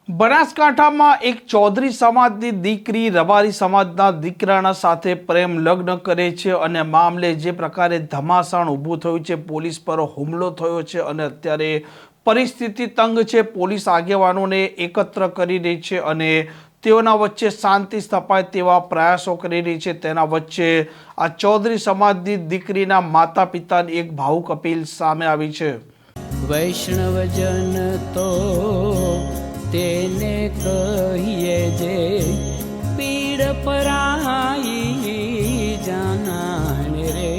બનાસકાંઠામાં એક ચૌધરી સમાજની દીકરી રબારી સમાજના દીકરાના સાથે પ્રેમ લગ્ન કરે છે અને મામલે જે પ્રકારે ધમાસાણ ઊભું થયું છે, પોલીસ પર હુમલો થયો છે અને અત્યારે પરિસ્થિતિ તંગ છે। પોલીસ આગેવાનોને એકત્ર કરી રહી છે અને તેઓના વચ્ચે શાંતિ સ્થપાય તેવા પ્રયાસો કરી રહી છે। તેના વચ્ચે આ ચૌધરી સમાજની દીકરીના માતા પિતાની એક ભાવુક અપીલ સામે આવી છે। વૈષ્ણવજન તો તેને કહીએ જે પીડ પરાઈ જાનાને રે।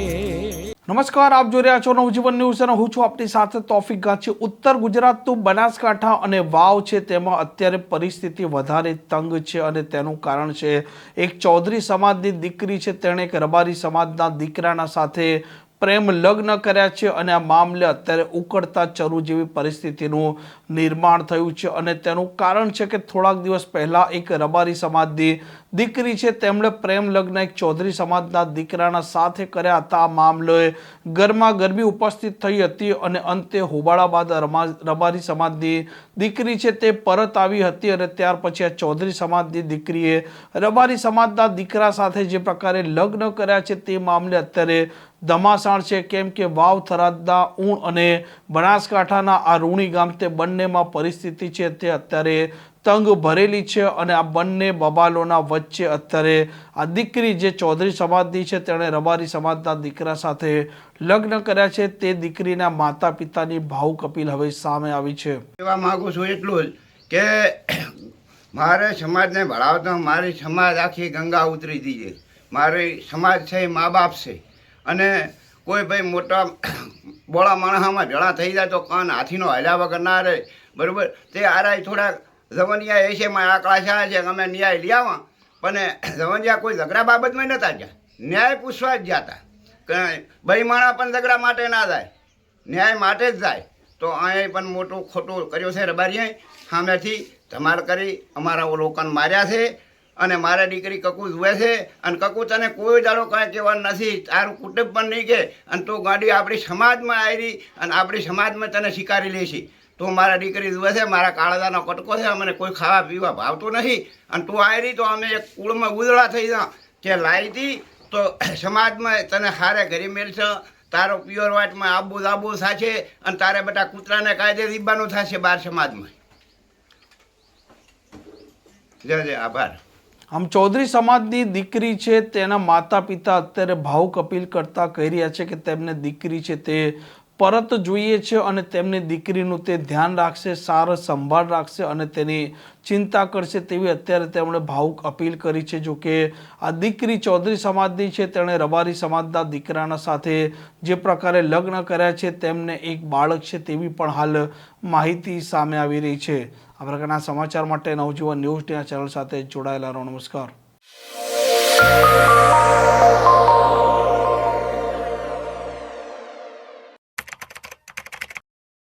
નમસ્કાર, આપ જોઈ રહ્યા છો નવજીવન ન્યૂઝ અને હું છું આપની સાથે તોફિક ગાંચી। ઉત્તર ગુજરાતનું બનાસકાંઠા અને વાવ છે, તેમાં અત્યારે પરિસ્થિતિ વધારે તંગ છે અને તેનું કારણ છે એક ચૌધરી સમાજની દીકરી છે, તેણે એક રબારી સમાજના દીકરાના સાથે પ્રેમ લગ્ન કર્યા છે અને આ મામલે અત્યારે ઉકળતા ચરુ જેવી પરિસ્થિતિનું નિર્માણ થયું છે અને તેનું કારણ છે કે થોડાક દિવસ પહેલાં એક રબારી સમાજની દીકરી છે, તેમણે પ્રેમ લગ્ન એક ચૌધરી સમાજના દીકરાના સાથે કર્યા હતા। આ મામલે ગરમાગરમી ઉપસ્થિત થઈ હતી અને અંતે હોબાળા બાદ રબારી સમાજની દીકરી છે તે પરત આવી હતી અને ત્યાર પછી આ ચૌધરી સમાજની દીકરીએ રબારી સમાજના દીકરા સાથે જે પ્રકારે લગ્ન કર્યા છે તે મામલે અત્યારે ધમાસાણ છે, કેમ કે વાવ થરાદના ઊણ અને બનાસકાંઠાના આ રૂણી ગામ તે બંનેમાં પરિસ્થિતિ છે તે અત્યારે તંગ ભરેલી છે અને આ બંને બબાલોના વચ્ચે અત્યારે આ દીકરી જે ચૌધરી સમાજની છે તેણે રબારી સમાજના દીકરા સાથે લગ્ન કર્યા છે। તે દીકરીના માતા પિતાની ભાવુક અપીલ હવે સામે આવી છે। કહેવા માગું છું એટલું જ કે મારે સમાજને ભણાવતા મારી સમાજ આખી ગંગા ઉતરી દીધી। મારી સમાજ છે એ મા બાપ છે અને કોઈ ભાઈ મોટા બોળા માણસમાં ભેળા થઈ જાય તો કાન હાથીનો હલ્યા વગર ના રહે, બરાબર। તે આરાય થોડાક જવનિયા એશેમાં આકડા છે કે અમે ન્યાય લઈ આવા, પણ જવનિયા કોઈ ઝઘડા બાબતમાં નહોતા ગયા, ન્યાય પૂછવા જ ગયા હતા કે ભાઈ માણા પણ ઝઘડા માટે ના જાય, ન્યાય માટે જ જાય। તો અહીં પણ મોટું ખોટું કર્યું છે રબારીએ, સામેથી ધમાલ કરી અમારા લોકોને માર્યા છે અને મારા દીકરી કકુ જુએ છે અને કકુ તને કોઈ દાડો કાંઈ કહેવાનું નથી, તારું કુટુંબ પણ નહીં કે અને તું ગાડી આપણી સમાજમાં આવી અને આપણી સમાજમાં તને સ્વીકારી લેશી। તું મારા દીકરી જુએ છે, મારા કાળજાનો કટકો છે, અમને કોઈ ખાવા પીવા ભાવતું નથી અને તું આવી તો અમે એક કુળમાં ઉજળા થઈ જા કે લાવી હતી તો સમાજમાં તને હારે ઘરી મેળશે, તારો પ્યોર વાટમાં આબુ દાબુ થશે અને તારે બધા કૂતરાને કાયદે દીબાનું થશે બાર સમાજમાં। જય જય, આભાર। આમ ચૌધરી સમાજની દીકરી છે તેના માતા પિતા અત્યારે ભાવુક અપીલ કરતા કહી રહ્યા છે કે તેમને દીકરી છે તે પરત જોઈએ છે અને તેમની દીકરીનું તે ધ્યાન રાખશે, સારો સંભાળ રાખશે અને તેની ચિંતા કરશે તેવી અત્યારે તેમણે ભાવુક અપીલ કરી છે। જો કે આ દીકરી ચૌધરી સમાજની છે, તેણે રબારી સમાજના દીકરાના સાથે જે પ્રકારે લગ્ન કર્યા છે તેમને એક બાળક છે તેવી પણ હાલ માહિતી સામે આવી રહી છે। આ પ્રકારના સમાચાર માટે નવજીવન ન્યૂઝની આ ચેનલ સાથે જોડાયેલા રહો। નમસ્કાર।